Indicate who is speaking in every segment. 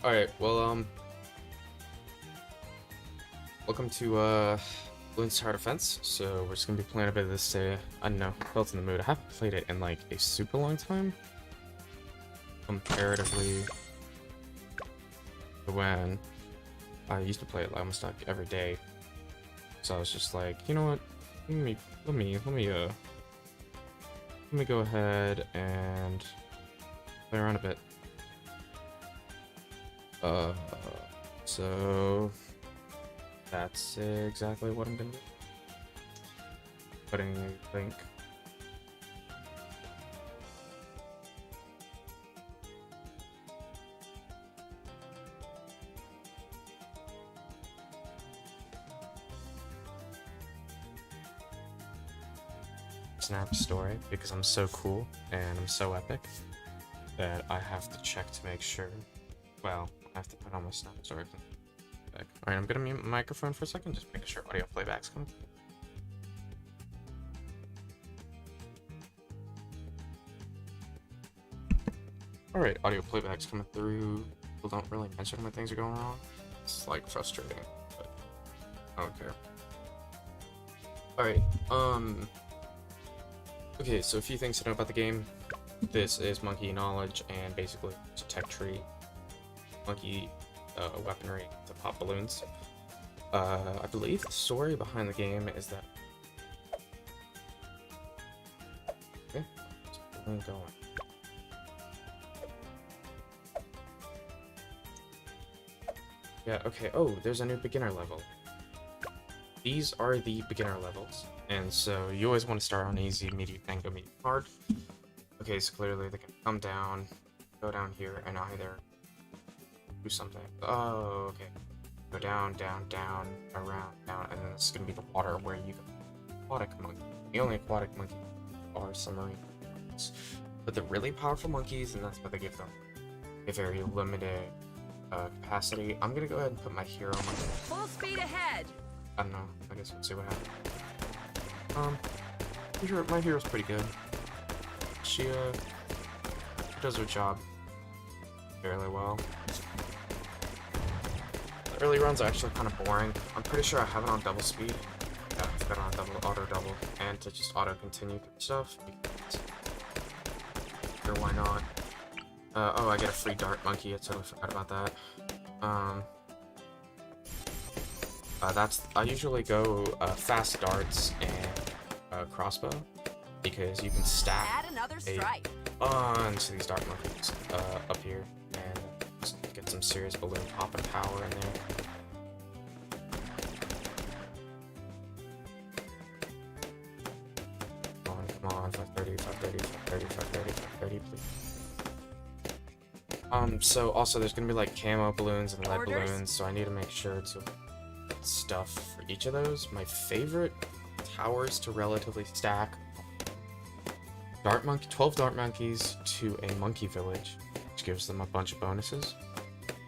Speaker 1: Alright, well, welcome to, Bloons Tower Defense. So, we're just gonna be playing a bit of this today. I don't know, felt in the mood. I haven't played it in, like, a super long time. Comparatively to when I used to play it, like, almost, like, every day. So I was just like, you know what, let me go ahead and play around a bit. So that's exactly what I'm gonna do. Putting a link. Snap story because I'm so cool and I'm so epic that I have to check to make sure. Well, I have to put on my snap story. Alright, I'm gonna mute my microphone for a second, just making sure audio playback's coming. Alright, audio playback's coming through. People don't really mention when things are going wrong. It's like frustrating, but I don't care. Alright, okay, so a few things to know about the game. This is monkey knowledge, and basically it's a tech tree. Monkey weaponry to pop balloons. I believe the story behind the game is that... Okay, where's the balloon going? Yeah, okay, oh, there's a new beginner level. These are the beginner levels, and so you always want to start on easy, medium, and go medium hard. Okay, so clearly they can come down, go down here, and either do something. Oh, okay. Go down, down, down, around, down, and then this is going to be the water where you can... Aquatic monkey. The only aquatic monkeys are submarine monkeys. But the really powerful monkeys, and that's what they give them, a very limited capacity. I'm going to go ahead and put my hero monkey.
Speaker 2: Full speed ahead!
Speaker 1: I don't know. I guess we'll see what happens. My hero's pretty good. She does her job fairly well. The early runs are actually kind of boring. I'm pretty sure I have it on double speed. Yeah, I've got it on auto-double, and to just auto-continue stuff. Sure, why not? Oh, I get a free dart monkey. I totally forgot about that. I usually go fast darts and crossbow because you can stack
Speaker 2: Add another strike.
Speaker 1: a bunch of these dart monkeys up here and just get some serious balloon popping power in there. Come on, 530, 530, 530, 530, 530, please. So also there's gonna be like camo balloons and lead balloons, so I need to make sure to get stuff for each of those. My favorite towers to relatively stack 12 dart monkeys to a monkey village, which gives them a bunch of bonuses.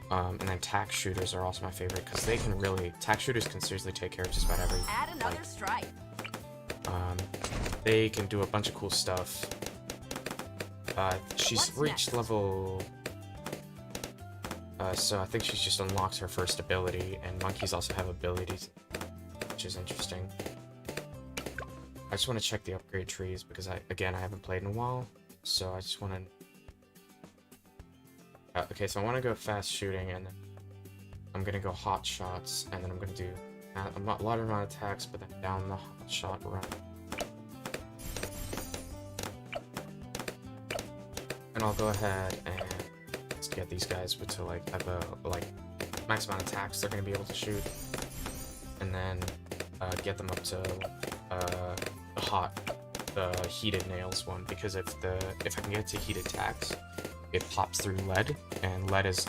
Speaker 1: And then tack shooters are also my favorite because they can really, tack shooters can seriously take care of just about everything.
Speaker 2: Add another strike.
Speaker 1: They can do a bunch of cool stuff. She's reached level... so I think she's just unlocked her first ability, and monkeys also have abilities, which is interesting. I just want to check the upgrade trees because I haven't played in a while, so I just want to... okay, so I want to go fast shooting, and then I'm going to go hot shots, and then I'm going to do a lot of amount of attacks, but then down the hot shot run. And I'll go ahead and let's get these guys to like have a max amount of attacks they're going to be able to shoot, and then get them up to the heated nails one, because if I can get to heated attacks, it pops through lead, and lead is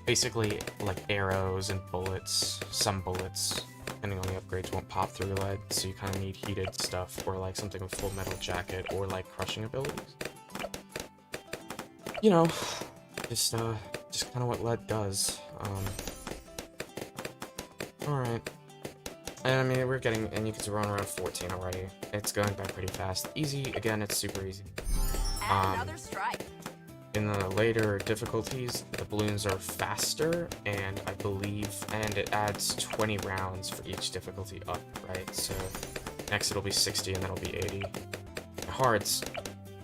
Speaker 1: basically like arrows and bullets. Some bullets, depending on the upgrades, won't pop through lead, so you kind of need heated stuff, or like something with full metal jacket, or like crushing abilities. You know, just kind of what lead does. Alright. And I mean, we're getting, and you can run around 14 already. It's going by pretty fast. Easy, again, it's super easy.
Speaker 2: Add another strike.
Speaker 1: in the later difficulties, the balloons are faster, and I believe, and it adds 20 rounds for each difficulty up, right? So next it'll be 60, and then it'll be 80. Hard's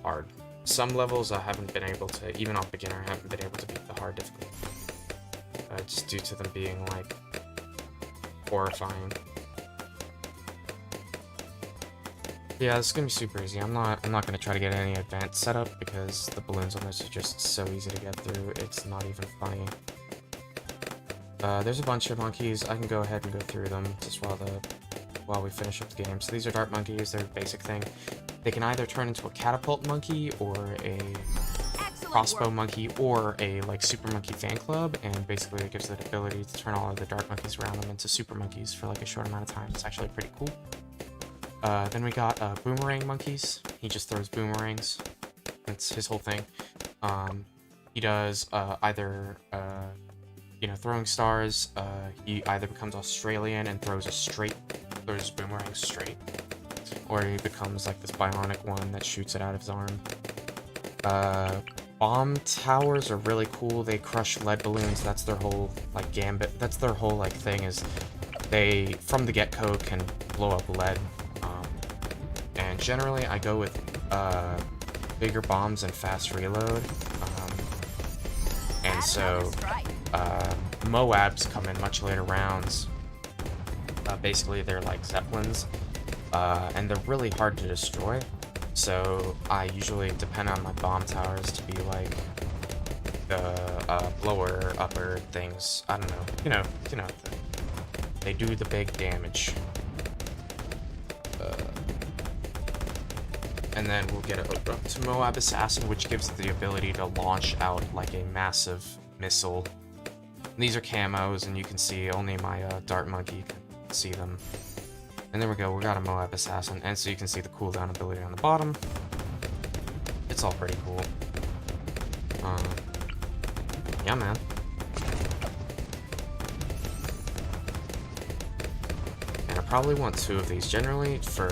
Speaker 1: hard. Some levels I haven't been able to, even on beginner, I haven't been able to beat the hard difficulty. Just due to them being, like, horrifying. Yeah, this is gonna be super easy. I'm not gonna try to get any advanced setup because the balloons on this are just so easy to get through. It's not even funny. There's a bunch of monkeys. I can go ahead and go through them just while we finish up the game. So these are dart monkeys. They're a basic thing. They can either turn into a catapult monkey or a crossbow monkey or a like super monkey fan club, and basically it gives the ability to turn all of the dart monkeys around them into super monkeys for like a short amount of time. It's actually pretty cool. Then we got boomerang monkeys. He just throws boomerangs. That's his whole thing. He does either throwing stars. He either becomes Australian and throws boomerang straight, or he becomes like this bionic one that shoots it out of his arm. Bomb towers are really cool. They crush lead balloons. That's their whole like gambit. That's their whole like thing, is they from the get-go can blow up lead. And generally I go with bigger bombs and fast reload. And so Moabs come in much later rounds. Basically they're like zeppelins, and they're really hard to destroy. So I usually depend on my bomb towers to be like the blower upper things. I don't know, you know, they do the big damage. And then we'll get it up to Moab Assassin, which gives the ability to launch out like a massive missile. And these are camos, and you can see only my dart monkey can see them. And there we go, we got a Moab Assassin, and so you can see the cooldown ability on the bottom. It's all pretty cool. Yeah, man. And I probably want 2 of these. Generally, for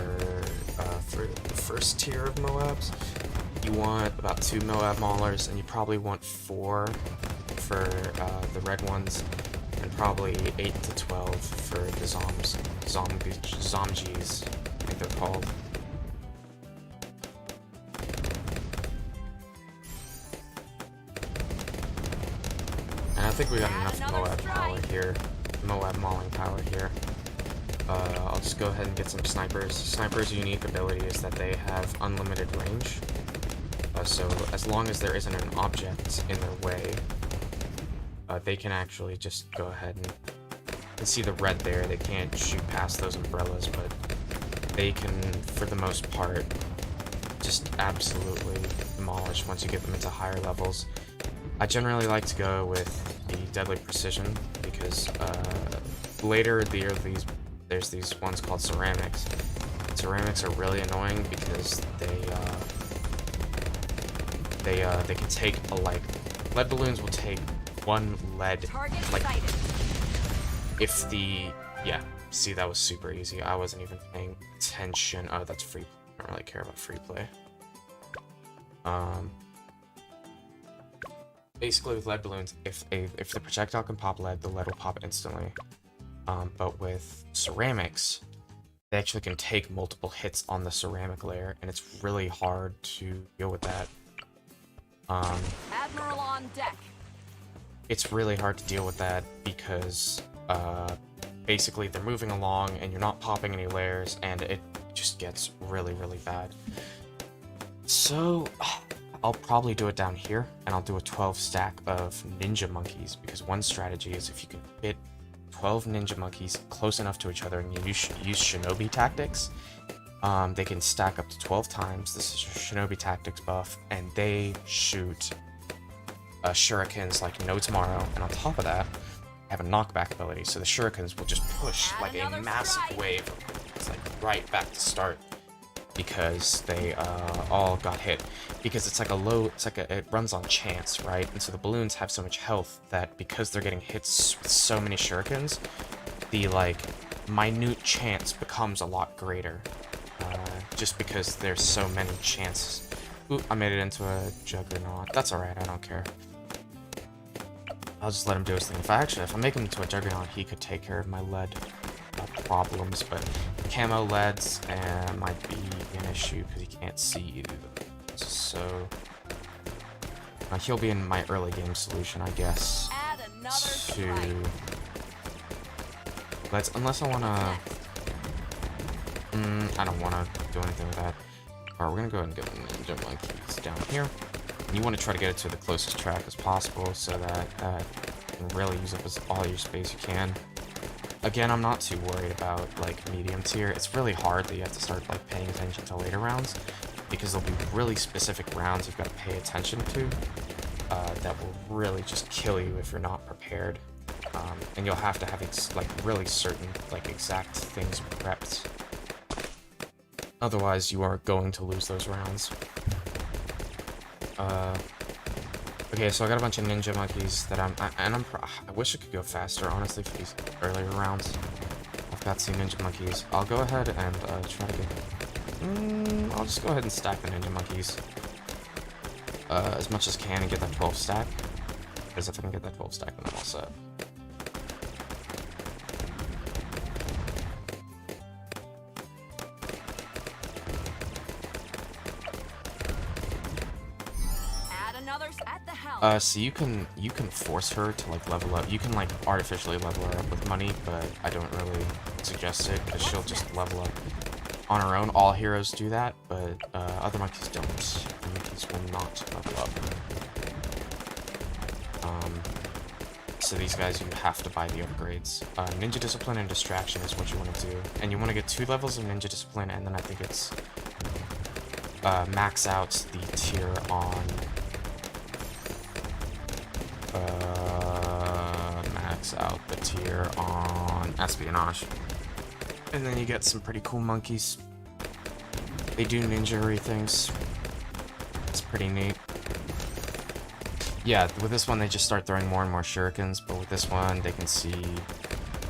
Speaker 1: the first tier of Moabs, you want about 2 Moab Maulers, and you probably want 4 for the red ones, and probably 8 to 12 for the Zomgies, I think they're called. And I think we got enough Moab power here, Moab mauling power here. I'll just go ahead and get some snipers. Snipers' unique ability is that they have unlimited range. So as long as there isn't an object in their way, they can actually just go ahead and see the red there. They can't shoot past those umbrellas, but they can, for the most part, just absolutely demolish once you get them into higher levels. I generally like to go with the Deadly Precision because later there's these ones called ceramics. Ceramics are really annoying because they can take lead balloons will take 1 lead, like if the see, that was super easy. I wasn't even paying attention. Oh, that's free. I don't really care about free play. Basically with lead balloons, if the projectile can pop lead, the lead will pop instantly. But with ceramics, they actually can take multiple hits on the ceramic layer, and it's really hard to deal with that.
Speaker 2: Admiral on deck.
Speaker 1: It's really hard to deal with that because basically they're moving along and you're not popping any layers, and it just gets really, really bad. So I'll probably do it down here, and I'll do a 12 stack of ninja monkeys, because one strategy is if you can fit 12 ninja monkeys close enough to each other and you use shinobi tactics, they can stack up to 12 times. This is your shinobi tactics buff, and they shoot shurikens like no tomorrow, and on top of that, I have a knockback ability, so the shurikens will just push like a massive wave of monkeys, like right back to start, because they all got hit. Because it runs on chance, right? And so the balloons have so much health that because they're getting hits with so many shurikens, the like minute chance becomes a lot greater, just because there's so many chances. Ooh, I made it into a juggernaut. That's alright, I don't care. I'll just let him do his thing. If I make him into a juggernaut, he could take care of my lead problems, but camo leads might be an issue because he can't see you. So he'll be in my early game solution, I guess.
Speaker 2: Add another strike.
Speaker 1: Unless I wanna. I don't wanna do anything with that. Alright, we're gonna go ahead and get the ninja monkeys down here. And you want to try to get it to the closest track as possible so that you can really use up all your space you can. Again, I'm not too worried about like medium tier. It's really hard that you have to start like paying attention to later rounds because there'll be really specific rounds you've got to pay attention to that will really just kill you if you're not prepared. And you'll have to have like really certain like exact things prepped. Otherwise, you are going to lose those rounds. Okay, so I got a bunch of ninja monkeys that I wish I could go faster, honestly, for these earlier rounds. I've got some ninja monkeys. I'll go ahead and try to get. I'll just go ahead and stack the ninja monkeys as much as I can and get that 12 stack. Because if I can get that 12 stack, then I'm all set. So you can force her to like level up. You can like artificially level her up with money, but I don't really suggest it because she'll just level up on her own. All heroes do that, but other monkeys don't. The monkeys will not level up. So these guys, you have to buy the upgrades. Ninja Discipline and Distraction is what you want to do, and you want to get 2 levels of Ninja Discipline, and then I think it's max out the tier on. Max out the tier on Espionage. And then you get some pretty cool monkeys. They do ninja-y things. It's pretty neat. Yeah, with this one they just start throwing more and more shurikens, but with this one they can see...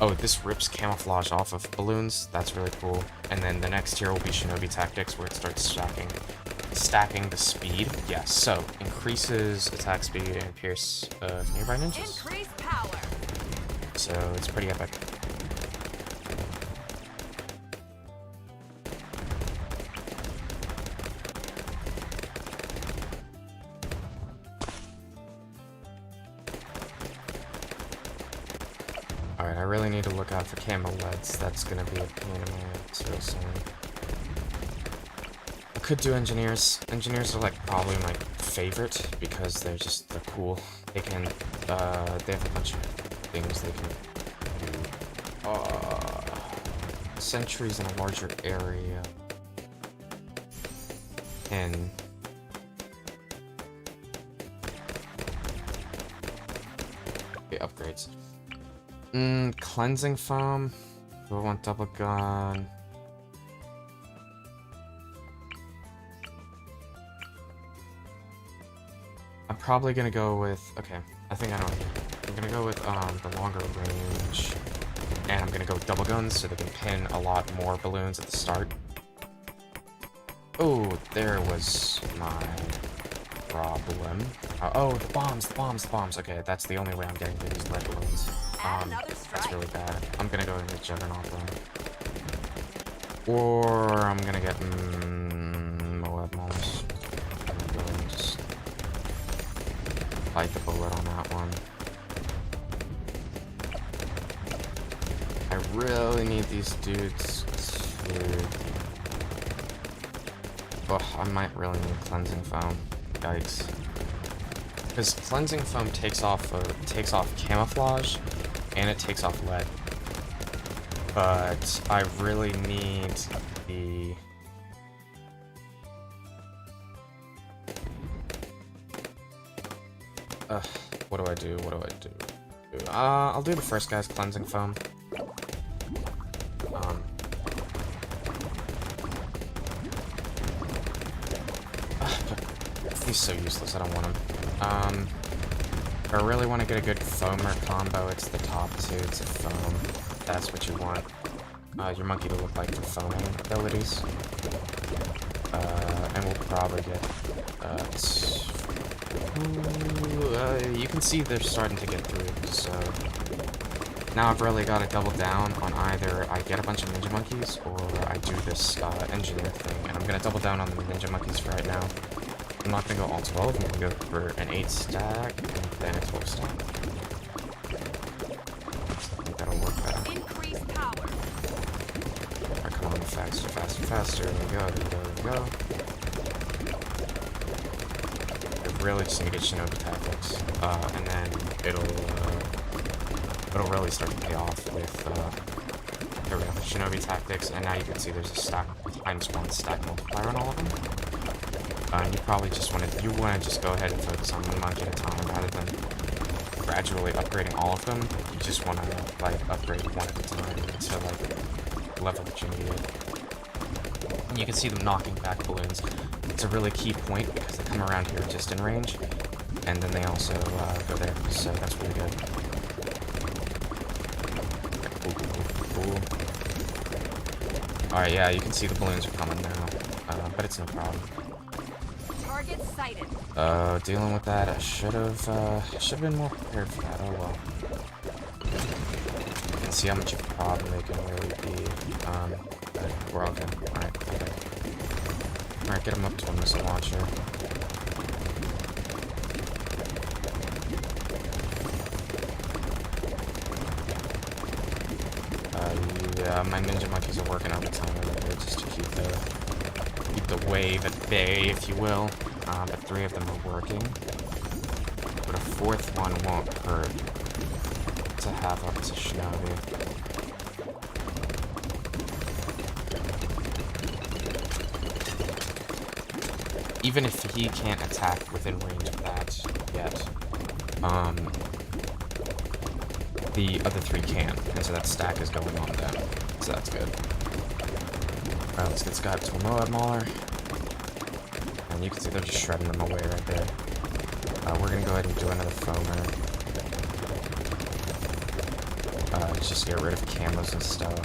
Speaker 1: Oh, this rips camouflage off of balloons. That's really cool. And then the next tier will be Shinobi Tactics, where it starts stacking the speed. Yeah, so increases attack speed and pierce of nearby ninjas.
Speaker 2: Increase power.
Speaker 1: So it's pretty epic. Alright, I really need to look out for camo leads. That's gonna be a pain in my ass real soon. Could do engineers. Engineers are like probably my favorite because they're cool. They can they have a bunch of things they can do. Sentries in a larger area. And okay, upgrades. Cleansing foam. Do I want double gun? I'm probably gonna go with, okay, I think I know. I'm gonna go with the longer range, and I'm gonna go with double guns so they can pin a lot more balloons at the start. Oh, there was my problem. Oh, the bombs. Okay, that's the only way I'm getting through these lead balloons. That's really bad. I'm gonna go and get Juggernaut then. Or I'm gonna get Moab Moms. I'm gonna go and just bite the bullet on that one. I really need these dudes to... Oh, I might really need cleansing foam. Yikes. Because cleansing foam takes off camouflage, and it takes off lead. But I really need the... what do I do? I'll do the first guy's cleansing foam. He's so useless, I don't want him. If I really want to get a good foamer combo, it's the top two. It's a foam. That's what you want. Your monkey to look like for foaming abilities. And we'll probably get You can see they're starting to get through, so now I've really got to double down on either I get a bunch of ninja monkeys or I do this engineer thing, and I'm going to double down on the ninja monkeys for right now. I'm not going to go all 12, I'm going to go for an 8 stack and then a 12 stack. I think that'll work better.
Speaker 2: Increase power.
Speaker 1: Alright, come on, faster, faster, faster. There we go, there we go, there we go. I really just need to get Shinobi tactics, and then it'll really start to pay off with, there we go, Shinobi tactics, and now you can see there's a stack ×1 stack multiplier on all of them. And you probably just want to just go ahead and focus on one monkey at a time rather than gradually upgrading all of them. You just want to like upgrade one at a time until like the level that you need it. And you can see them knocking back balloons. It's a really key point because they come around here just in range, and then they also go there. So that's really good. Cool. All right, yeah, you can see the balloons are coming now, but it's no problem.
Speaker 2: Target sighted.
Speaker 1: Dealing with that, I should have been more prepared for that. Oh well. You can see how much of a problem they can really be. But we're all good. Alright, okay. Alright, get him up to a missile launcher. Yeah, my ninja monkeys are working overtime over here just to keep the wave at bay, if you will. But 3 of them are working. But a 4th one won't hurt to have up to Shinobi. Even if he can't attack within range of that yet, the other 3 can, and so that stack is going on them. So that's good. Alright, let's get Scott to a Moab Mauler. And you can see they're just shredding them away right there. We're gonna go ahead and do another foamer. Just get rid of camos and stuff.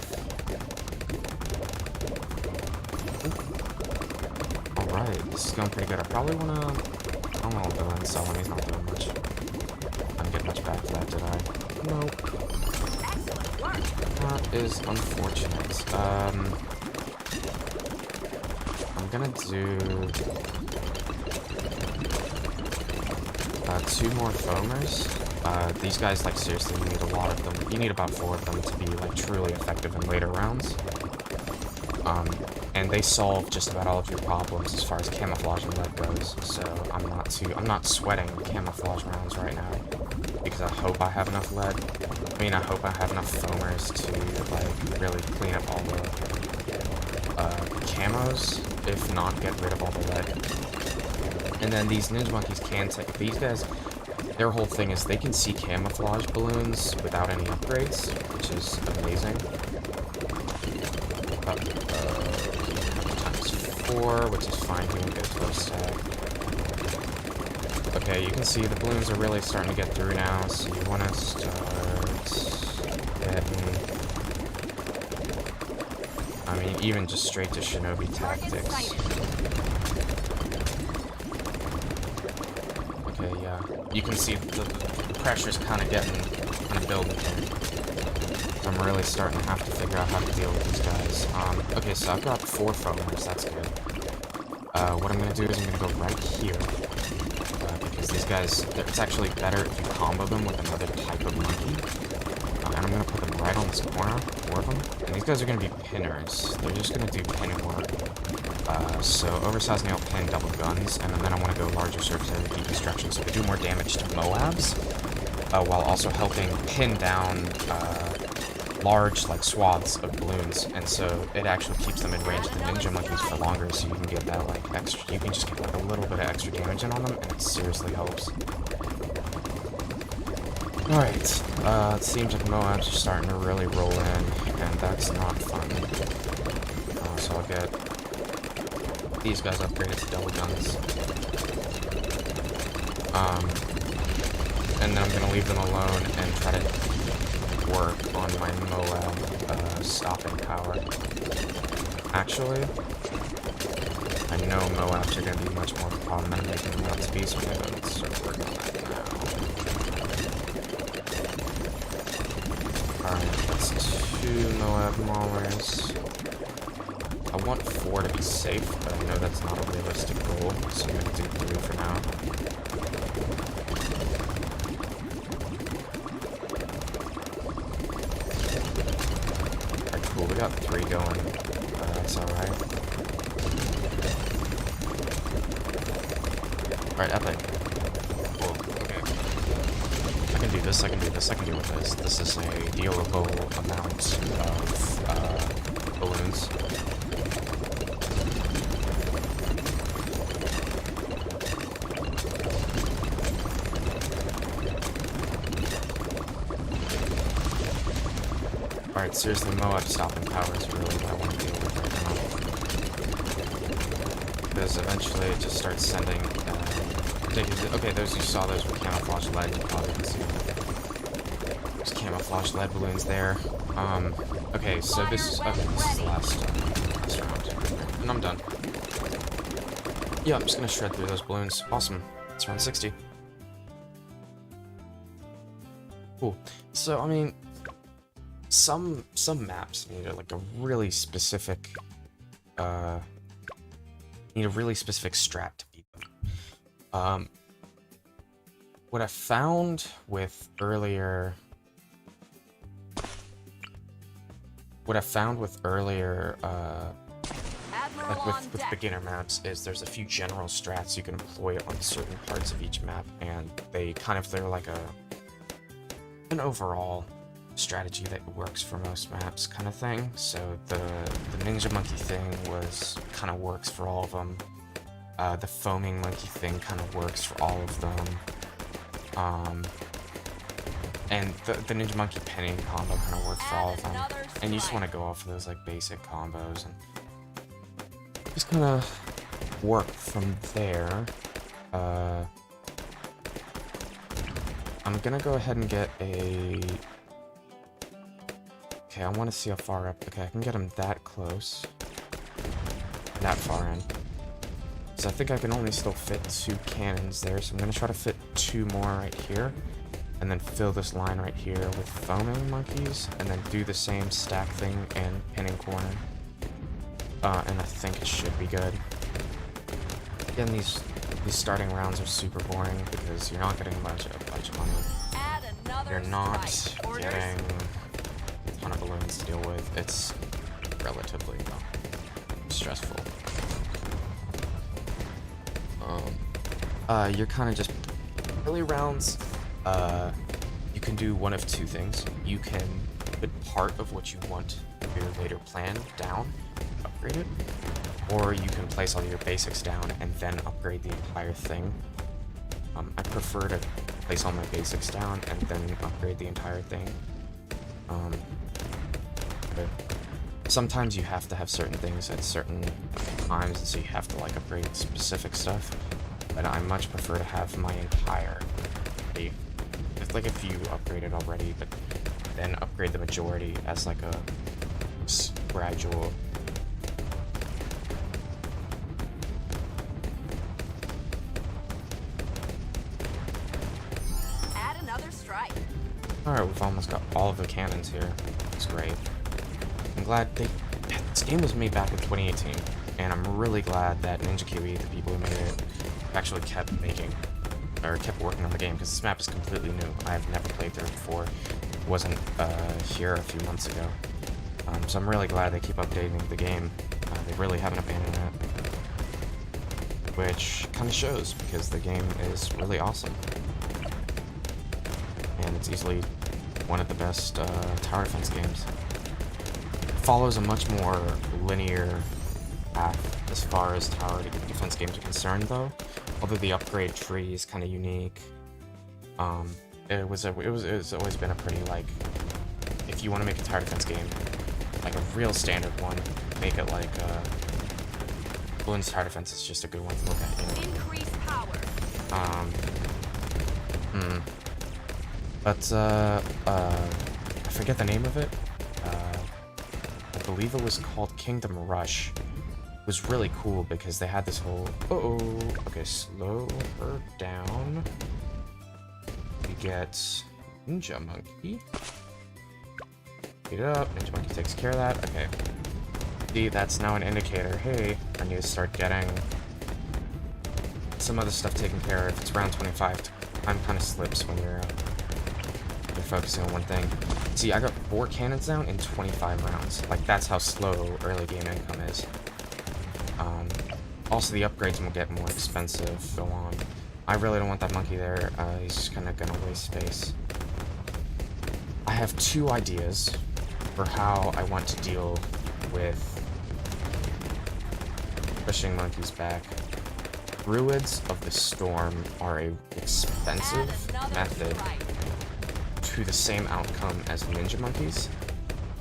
Speaker 1: Alright, this is going pretty good. I probably wanna... I don't want to go and sell him, he's not doing much. I didn't get much back for that, did I? Nope. That is unfortunate. I'm gonna do 2 more foamers. These guys, like, seriously, you need a lot of them. You need about 4 of them to be, like, truly effective in later rounds. And they solve just about all of your problems as far as camouflage and lead goes. So I'm not sweating camouflage rounds right now because I hope I have enough lead. I mean, I hope I have enough foamers to, like, really clean up all the camos, if not get rid of all the lead. And then these ninja monkeys can take these guys. Their whole thing is they can see camouflage balloons without any upgrades, which is amazing. ×4, which is fine. We won't get a 12 stack. Okay, you can see the balloons are really starting to get through now, so you want to start getting... I mean, even just straight to Shinobi tactics. Okay, yeah. You can see the pressure's kind of building here. I'm really starting to have to figure out how to deal with these guys. Okay, so I've got 4 foamers, that's good. What I'm gonna do is I'm gonna go right here. Because these guys, it's actually better if you combo them with another type of monkey. And I'm gonna put them right on this corner, 4 of them. And these guys are gonna be pinners. They're just gonna do pinning work. So oversized nail pin, double guns, and then I want to go larger surface area deconstruction, so they do more damage to Moabs, while also helping pin down large, like, swaths of balloons, and so it actually keeps them in range of the ninja monkeys for longer, so you can get that, like, extra, you can just get, like, a little bit of extra damage in on them, and it seriously helps. Alright, it seems like Moabs are starting to really roll in, and that's not fun. So I'll get these guys upgraded to double guns. And then I'm gonna leave them alone and try to work on my Moab stopping power. Actually, I know MOABs are going to be much more common than they can want to be, so I'm going to start working on that now. Alright, that's 2 MOAB Maulers. I want 4 to be safe, but I know that's not a realistic goal, so I'm going to do 3 for now. Alright, cool, we got 3 going. That's alright. Alright, epic. Cool, okay. I can do this, I can do this, I can deal with this. This is a dealable amount of balloons. Alright, seriously, MOAB stopping power is really what I want to deal with right now. Because eventually it just starts sending okay, those who saw those were camouflage lead, you probably can see there's camouflage lead balloons there. Okay, so this is the last round. And I'm done. Yeah, I'm just gonna shred through those balloons. Awesome. It's round 60. Cool. So, I mean, some maps need like a really specific strat to beat them. What I found with earlier like with beginner maps is there's a few general strats you can employ on certain parts of each map, and they're like an overall strategy that works for most maps kind of thing. So the ninja monkey thing kind of works for all of them. The foaming monkey thing kind of works for all of them. And the ninja monkey penning combo kind of works for all of them. And you just want to go off of those like basic combos and just kind of work from there. I'm gonna go ahead and get a... Okay, I want to see how far up... Okay, I can get him that close. That far in. So I think I can only still fit 2 cannons there, so I'm gonna try to fit 2 more right here. And then fill this line right here with foaming monkeys, and then do the same stack thing and pinning corner. And I think it should be good. Again, these starting rounds are super boring because you're not getting a bunch of money. You're not getting a ton of balloons to deal with. It's relatively stressful. You're kind of just early rounds. You can do one of 2 things. You can put part of what you want your later plan down, upgrade it, or you can place all your basics down and then upgrade the entire thing. I prefer to place all my basics down and then upgrade the entire thing. But sometimes you have to have certain things at certain times, and so you have to like upgrade specific stuff. But I much prefer to have my entire... It's like if you upgrade it already, but then upgrade the majority as like a gradual...
Speaker 2: Add another strike.
Speaker 1: Alright, we've almost got all of the cannons here. It's great. I'm glad this game was made back in 2018, and I'm really glad that Ninja Kiwi, the people who made it, actually kept working on the game, because this map is completely new. I've never played through it before. It wasn't here a few months ago. So I'm really glad they keep updating the game. They really haven't abandoned it. Which kind of shows, because the game is really awesome. And it's easily one of the best tower defense games. It follows a much more linear path as far as tower defense games are concerned, though. Although the upgrade tree is kind of unique. It's always been a pretty, like, if you want to make a tower defense game, like a real standard one, make it like Balloon's tower defense is just a good one to look at. You know?
Speaker 2: Increase power.
Speaker 1: But I forget the name of it. I believe it was called Kingdom Rush. was really cool because they had this whole... Uh-oh. Okay, slow her down. We get Ninja Monkey. Beat it up. Ninja Monkey takes care of that. Okay. See, that's now an indicator. Hey, I need to start getting some other stuff taken care of. It's round 25. Time kind of slips when you're focusing on one thing. See, I got 4 cannons down in 25 rounds. Like, that's how slow early game income is. Also, the upgrades will get more expensive. Go on. I really don't want that monkey there. He's just kind of gonna waste space. I have 2 ideas for how I want to deal with pushing monkeys back. Druids of the Storm are a expensive method to the same outcome as ninja monkeys,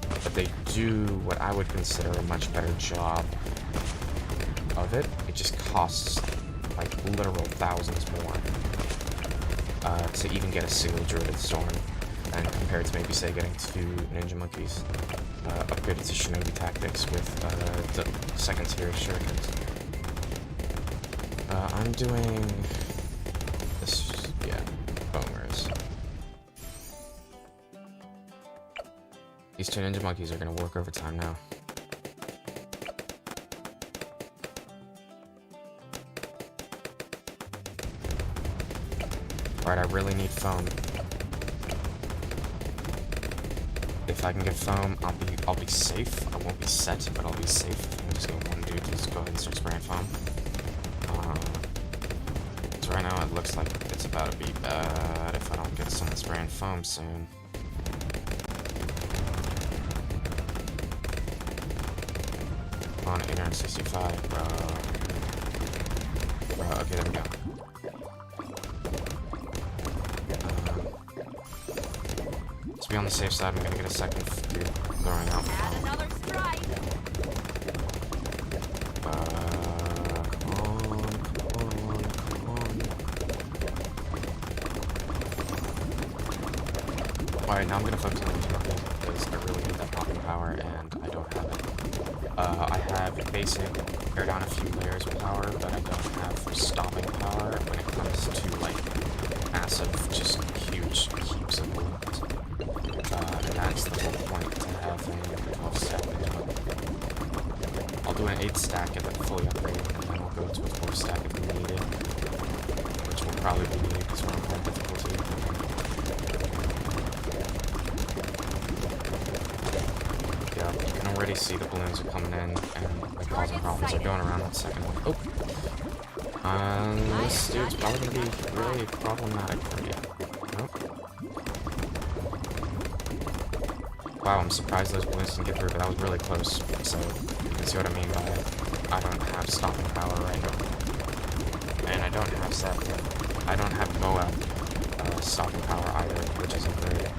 Speaker 1: but they do what I would consider a much better job of it. It just costs like literal thousands more to even get a single Druid of the Storm, and compared to maybe say getting 2 ninja monkeys upgraded to shinobi tactics with the second tier of shurikens. I'm doing this, yeah, boners. These 2 ninja monkeys are gonna work overtime now. Alright, I really need foam. If I can get foam, I'll be safe. I won't be set, but I'll be safe. I'm just getting one dude to just go ahead and start spraying foam. So right now it looks like it's about to be bad if I don't get someone spraying foam soon. On 865, bro. Okay, there we go. To be on the safe side, I'm gonna get a second dude throwing out.
Speaker 2: Add another strike. Alright, now I'm gonna focus on the market because I really need that popping power and I don't have it. I have basic tear down a few layers of power, but I don't have stopping power when it comes to like massive, just huge heaps of balloons. And that's the whole point to having a 12 stack. I'll do an 8 stack if I'm fully upgraded, and then I'll go to a 4 stack if needed, which will probably be needed because we're on hard difficulty. You can already see the balloons are coming in and they're causing problems. They're going around that second one. Oh! This dude's probably going to be really problematic for you. Nope. Wow, I'm surprised those balloons didn't get through, but that was really close. So, you can see what I mean by I don't have stopping power right now. And I don't have set. I don't have Moab stopping power either, which isn't great.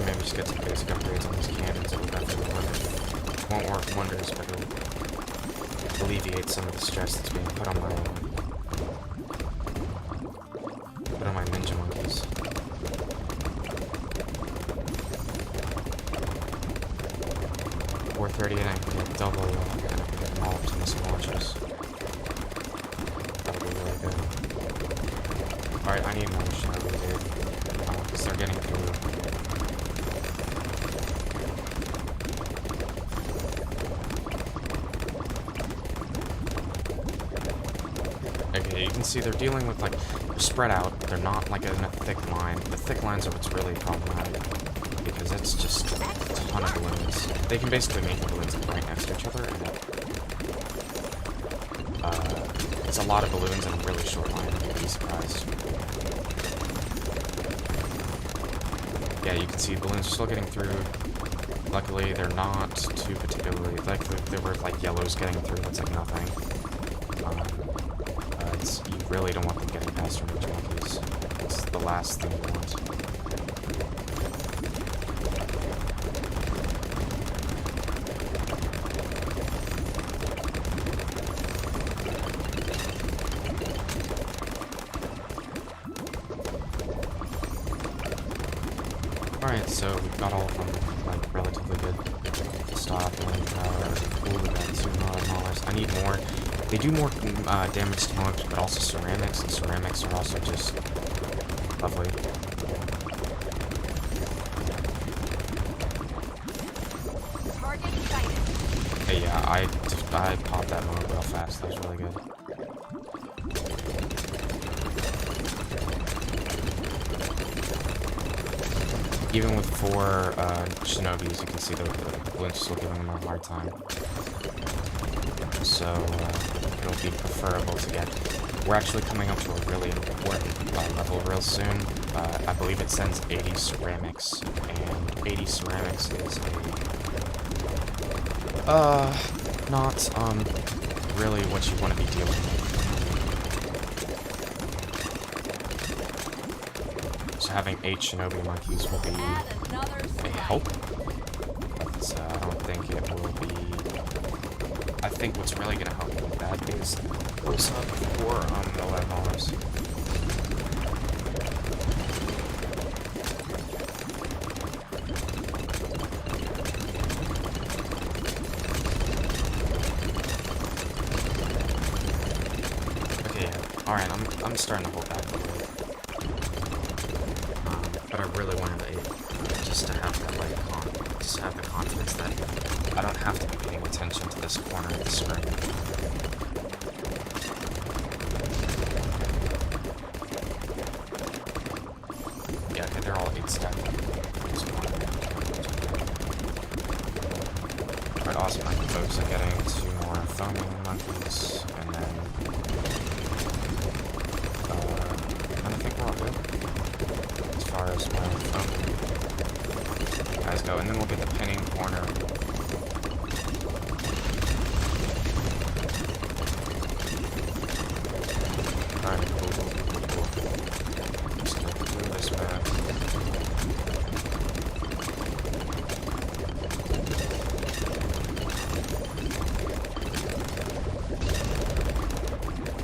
Speaker 2: Maybe just get some basic upgrades on these cannons that will definitely work. Which won't work wonders, but it'll alleviate some of the stress that's being put on my ninja monkeys. $438, I can get double, and I can get them all up to missile launches. That'll be really good. Alright, I need more shinobi, dude. Because they're getting through. Okay, you can see they're dealing with, like, they're spread out. They're not, like, in a thick line. The thick lines are what's really problematic. Because it's just a ton of balloons. They can basically make the balloons right next to each other, and it's a lot of balloons in a really short line. You'd be surprised. Yeah, you can see balloons are still getting through. Luckily, they're not too particularly, like, there were, like, yellows getting through. That's, like, nothing. You really don't want them getting past your ninja monkeys. It's the last thing you want. so we got all of them, like, relatively good. Stop, wind power, cool, we got 2 Maulers. I need more. They do more damage to smokes, but also ceramics, and ceramics are also just lovely. Hey, yeah, I popped that move real fast. That was really good. Even with 4 Shinobis, you can see the balloon's still giving them a hard time. So, it'll be preferable to get... We're actually coming up to a really important level real soon. I believe it sends 80 ceramics, and 80 ceramics is not, really what you want to be dealing with. So having 8 Shinobi monkeys will be a help, but I don't think it will be... I think what's really going to help with that is close up for Moab Mars. Okay, yeah. Alright, I'm starting to hold back a little bit. But I really wanted to just to have that, like, just have the confidence that I don't have to be paying attention to this corner of the screen. Yeah, okay, they're all 8 stacked. Alright, awesome. I can focus on getting 2 more foaming monkeys, and then I think we're all good. As far as my foaming guys go, and then we'll get the pinning corner. Alright, cool. Just go through this map.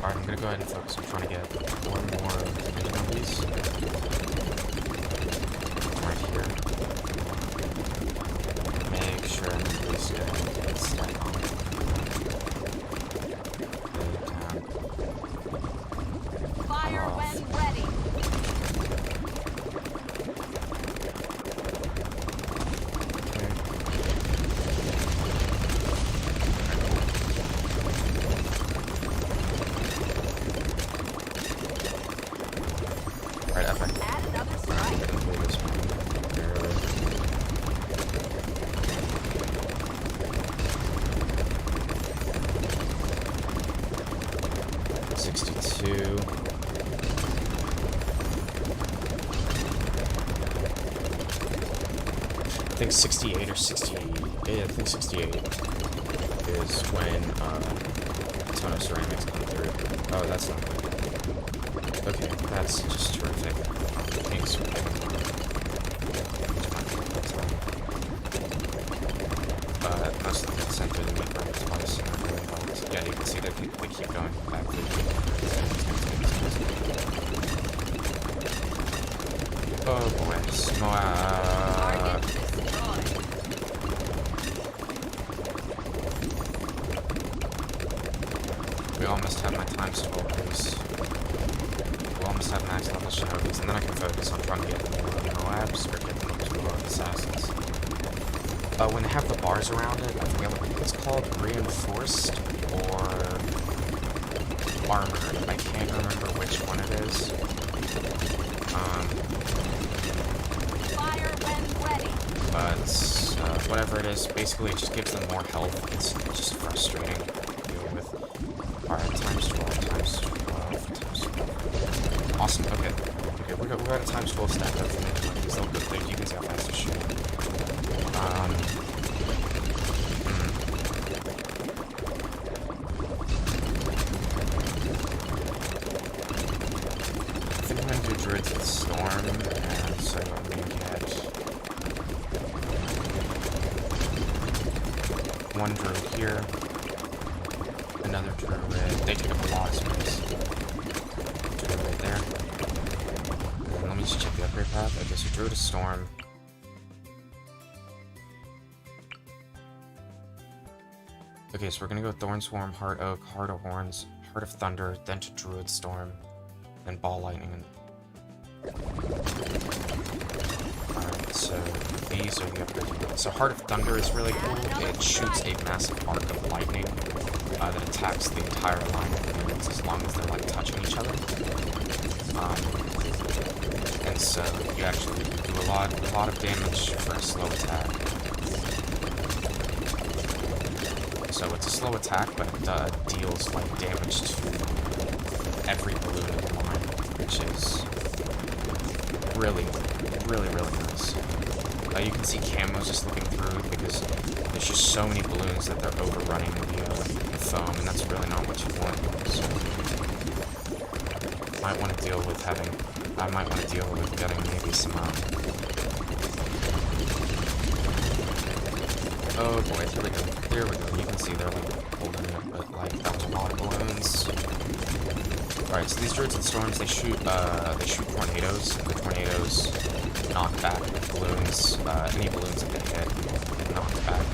Speaker 2: Alright, I'm gonna go ahead and focus. I'm trying to get 1 more pinning of these. Right here. Make sure that these guys get stuck on.
Speaker 3: Fire when ready.
Speaker 2: Okay. Alright, epic.
Speaker 3: Add another
Speaker 2: I'm
Speaker 3: strike.
Speaker 2: gonna do this one. Barely. 62. I think 68 or 68. Yeah, I think 68 is when a ton of ceramics come through. Oh, that's not good. Okay, that's just terrific. Thanks for giving me. Most of them get sent through the meat burner twice, and that really helps. Yeah, you can see they keep going back through. Oh boy,
Speaker 3: Target destroyed.
Speaker 2: we almost have my times 12 boost. We almost have max level Shinobis, and then I can focus on trying to get more Moabs or get them up to assassins. When they have the bars around it, I forget what it's called, reinforced or armored. I can't remember which one it is.
Speaker 3: Fire when ready.
Speaker 2: But whatever it is, basically it just gives them more health. It's just frustrating to deal with. Alright, times 12, times 12, times 12. Awesome, okay. Okay, we got a times 12 stacked up for me. These little good things, you can see how fast they're shooting. I think I'm gonna do Druids with Storm, and so let me get 1 Druid here, another Druid, they take up a lot of space. Druid right there. And let me just check the upgrade path. Okay, so Druid of Storm, Okay, so we're gonna go Thorn Swarm, Heart Oak, Heart of Horns, Heart of Thunder, then to Druid Storm, then Ball Lightning. And alright, so these are the upgrades. So Heart of Thunder is really cool. It shoots a massive arc of lightning that attacks the entire line of enemies as long as they're like touching each other. And so you actually do a lot of damage for a slow attack. So it's a slow attack, but it deals like damage to every balloon in the line, which is really nice. You can see camos just looking through because there's just so many balloons that they're overrunning the foam, and that's really not what you want. So I might want to deal with getting maybe some. Oh boy, here we go. Here we go. You can see they're like holding it, but like that was a lot of balloons. Alright, so these Druids and Storms, they shoot tornadoes, and the tornadoes knock back balloons, any balloons that they hit, get knocked back.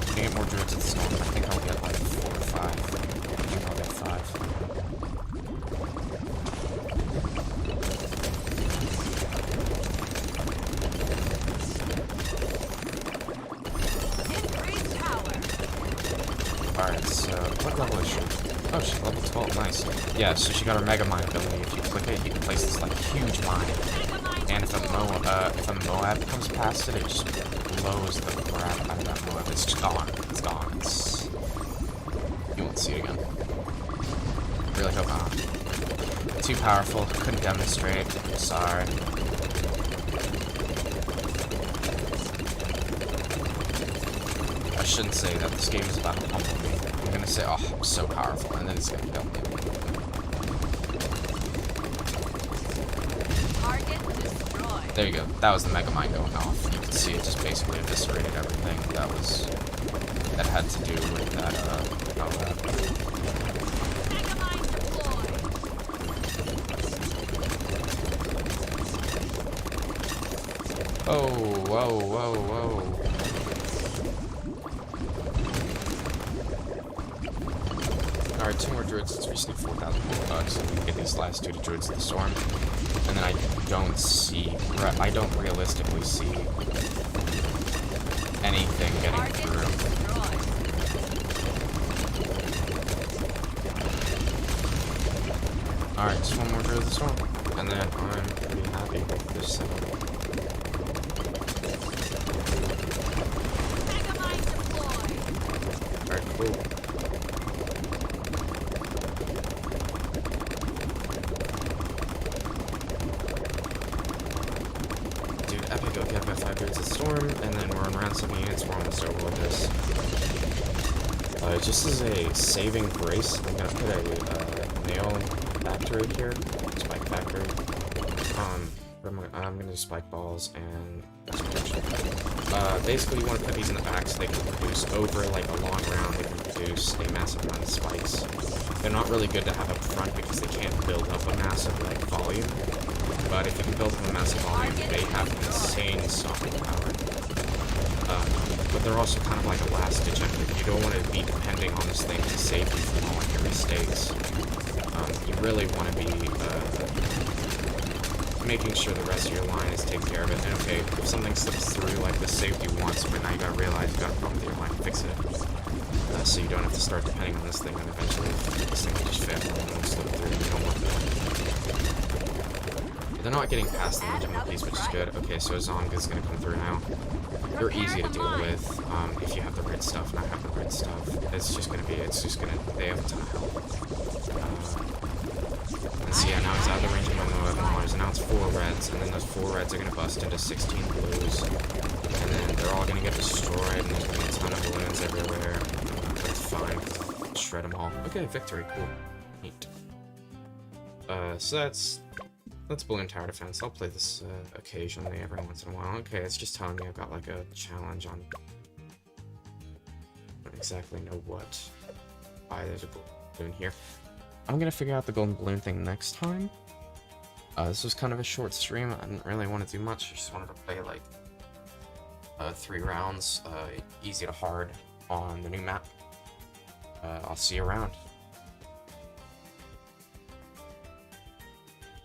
Speaker 2: To get more Druids and Storms, I think I'll get like 4 or 5. I think I'll get 5. Alright, so what level is she? Oh, she's level 12, nice. Yeah, so she got her Mega Mine ability. If you click it, you can place this like huge mine. And if a Moab comes past it, it just blows the crap out of that Moab. It's just gone. It's gone. You won't see it again. Really hope not. Too powerful. Couldn't demonstrate. Sorry. I shouldn't say that. This game is about to humble me. I'm gonna say, oh, I'm so powerful, and then it's gonna kill me.
Speaker 3: Target destroyed.
Speaker 2: There you go. That was the Mega Mine going off. You can see it just basically eviscerated everything that had to do with that, Moab.
Speaker 3: Mega mine deployed.
Speaker 2: Oh, whoa. Alright, 2 more Druids. It's recently 4,000 bucks. So we can get these last 2 to Druids of the Storm. And then I don't realistically see anything getting through. Alright, just 1 more Druid of the Storm. And then I'm pretty happy with this setup.
Speaker 3: Mega mine deployed.
Speaker 2: Alright, cool. Epic, okay, I've got 5 Druids of the Storm, and then we're on round 7 units, we're almost over with this. Just as a saving grace, I'm gonna put a nail factory here, spike factory. I'm gonna do spike balls and basically you want to put these in the back so they can produce over like a long round, they can produce a massive amount of spikes. They're not really good to have up front because they can't build up a massive like volume. But if you can build up a massive volume, they have insane stopping power. But they're also kind of like a last-ditch effort. You don't want to be depending on this thing to save you from all of your mistakes. You really want to be making sure the rest of your line is taken care of it. And okay, if something slips through, like this saved you once, but now you gotta realize you got a problem with your line, fix it. So you don't have to start depending on this thing, and eventually this thing will just fail and won't slip through. You don't want that. They're not getting past the legitimate piece, which is good. Okay, so Zonga is going to come through now. They're easy to deal with if you have the red stuff, and I have the red stuff. They have a ton of help. And so yeah, now he's out of the range of my Moab Mars, and now it's 4 reds, and then those 4 reds are going to bust into 16 blues. And then they're all going to get destroyed, and there's going to be a ton of balloons everywhere. But it's fine, shred them all. Okay, victory, cool. Neat. So that's Balloon Tower Defense. I'll play this occasionally, every once in a while. Okay, it's just telling me I've got like a challenge on... I don't exactly know what. Why there's a balloon here. I'm gonna figure out the golden balloon thing next time. This was kind of a short stream. I didn't really want to do much. I just wanted to play like 3 rounds, easy to hard on the new map. I'll see you around.